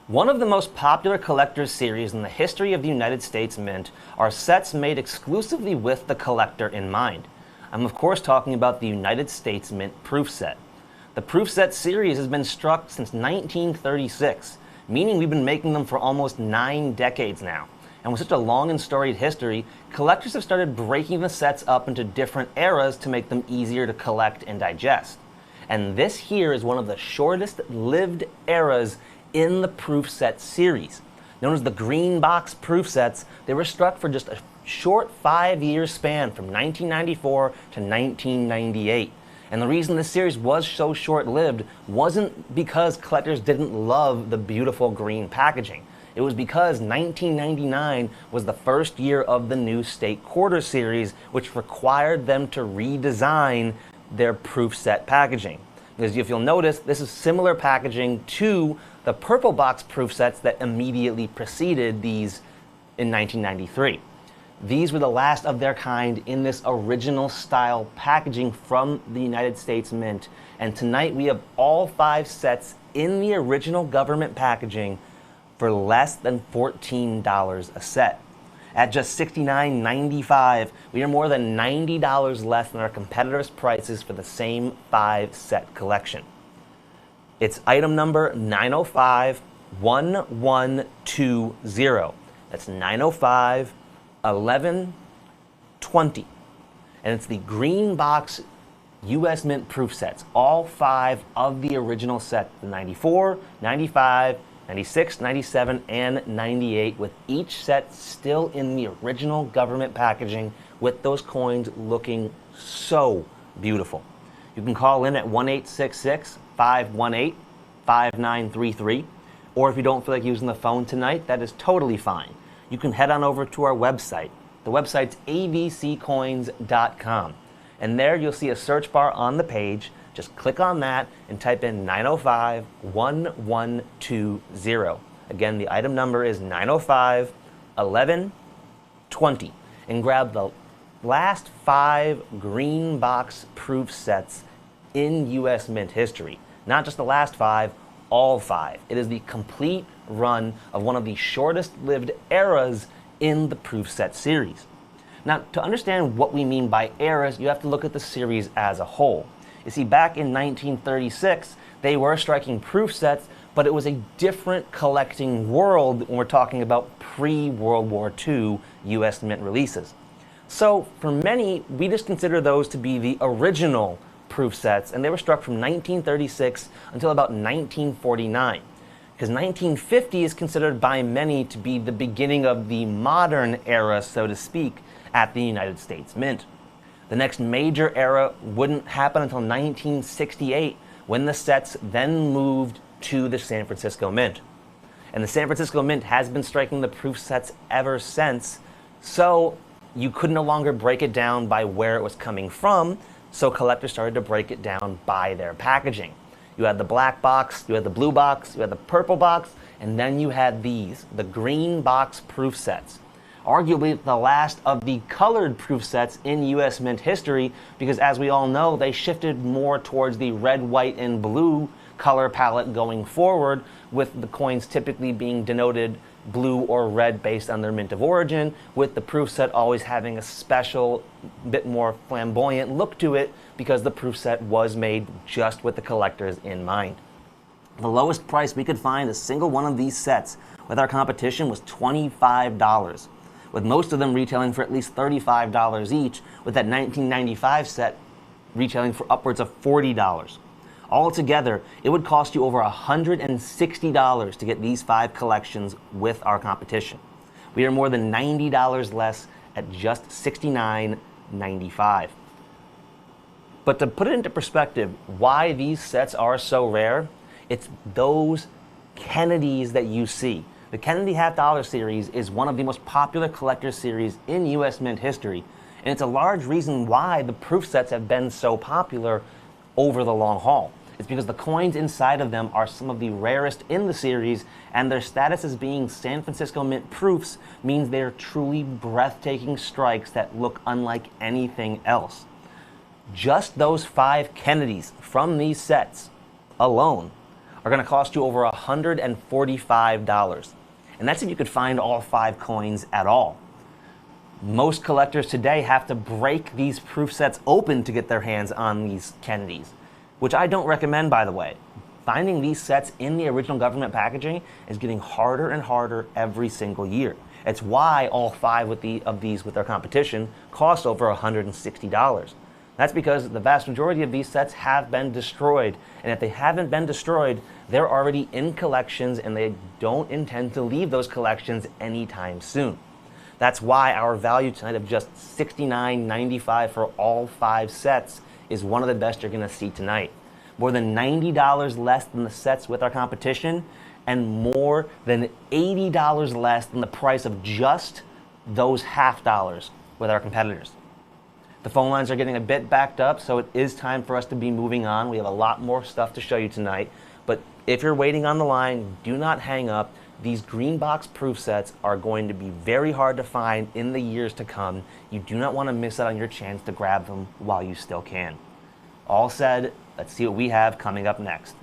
One of the most popular collector's series in the history of the United States Mint are sets made exclusively with the collector in mind. I'm of course talking about the United States Mint proof set. The proof set series has been struck since 1936, meaning we've been making them for almost 9 decades now. And with such a long and storied history, collectors have started breaking the sets up into different eras to make them easier to collect and digest. And this here is one of the shortest lived eras in the proof set series. Known as the green box proof sets, they were struck for just a short 5-year span from 1994 to 1998. And the reason this series was so short-lived wasn't because collectors didn't love the beautiful green packaging. It was because 1999 was the first year of the new state quarter series, which required them to redesign their proof set packaging. Because if you'll notice, this is similar packaging to the purple box proof sets that immediately preceded these in 1993. These were the last of their kind in this original style packaging from the United States Mint. And tonight we have all 5 sets in the original government packaging for less than $14 a set. At just $69.95, we are more than $90 less than our competitors' prices for the same 5-set collection. It's item number 905-1120. That's 905-1120. And it's the green box US Mint proof sets, all 5 of the original set, the 94, 95, 96, 97, and 98, with each set still in the original government packaging with those coins looking so beautiful. You can call in at 1-866-518-5933, or if you don't feel like using the phone tonight, that is totally fine. You can head on over to our website. The website's abccoins.com, and there you'll see a search bar on the page. Just click on that and type in 905-1120. Again, the item number is 905-1120. And grab the last 5 green box proof sets in US Mint history. Not just the last 5, all 5. It is the complete run of one of the shortest lived eras in the proof set series. Now, to understand what we mean by eras, you have to look at the series as a whole. You see, back in 1936, they were striking proof sets, but it was a different collecting world when we're talking about pre-World War II US Mint releases. So for many, we just consider those to be the original proof sets, and they were struck from 1936 until about 1949. Because 1950 is considered by many to be the beginning of the modern era, so to speak, at the United States Mint. The next major era wouldn't happen until 1968, when the sets then moved to the San Francisco Mint. And the San Francisco Mint has been striking the proof sets ever since, so you could no longer break it down by where it was coming from, so collectors started to break it down by their packaging. You had the black box, you had the blue box, you had the purple box, and then you had these, the green box proof sets. Arguably the last of the colored proof sets in US Mint history, because as we all know, they shifted more towards the red, white, and blue color palette going forward, with the coins typically being denoted blue or red based on their mint of origin, with the proof set always having a special, bit more flamboyant look to it because the proof set was made just with the collectors in mind. The lowest price we could find a single one of these sets with our competition was $25, with most of them retailing for at least $35 each, with that 1995 set retailing for upwards of $40. Altogether, it would cost you over $160 to get these 5 collections with our competition. We are more than $90 less at just $69.95. But to put it into perspective, why these sets are so rare, it's those Kennedys that you see. The Kennedy Half Dollar series is one of the most popular collector series in US Mint history, and it's a large reason why the proof sets have been so popular over the long haul. It's because the coins inside of them are some of the rarest in the series, and their status as being San Francisco Mint proofs means they're truly breathtaking strikes that look unlike anything else. Just those 5 Kennedys from these sets alone are going to cost you over $145. And that's if you could find all 5 coins at all. Most collectors today have to break these proof sets open to get their hands on these Kennedys, which I don't recommend, by the way. Finding these sets in the original government packaging is getting harder and harder every single year. It's why all 5 of these with their competition cost over $160. That's because the vast majority of these sets have been destroyed. And if they haven't been destroyed, they're already in collections and they don't intend to leave those collections anytime soon. That's why our value tonight of just $69.95 for all 5 sets is one of the best you're going to see tonight. More than $90 less than the sets with our competition, and more than $80 less than the price of just those half dollars with our competitors. The phone lines are getting a bit backed up, so it is time for us to be moving on. We have a lot more stuff to show you tonight, but if you're waiting on the line, do not hang up. These green box proof sets are going to be very hard to find in the years to come. You do not want to miss out on your chance to grab them while you still can. All said, let's see what we have coming up next.